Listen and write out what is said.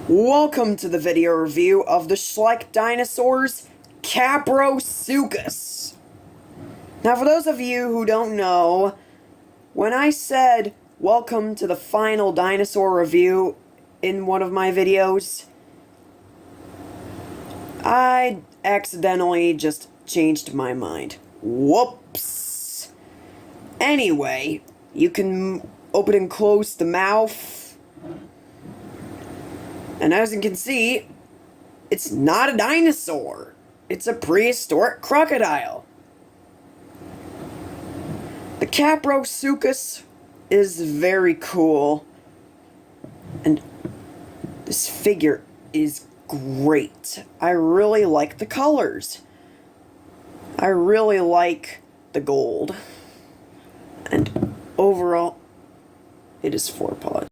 Welcome to the video review of the Schleich Dinosaurs Kaprosuchus. Now, for those of you who don't know, when I said welcome to the final dinosaur review in one of my videos, I accidentally just changed my mind. Whoops. Anyway, you can open and close the mouth. And as you can see, it's not a dinosaur. It's a prehistoric crocodile. The Kaprosuchus is very cool. And this figure is great. I really like the colors. I really like the gold. And overall, it is 4 paws.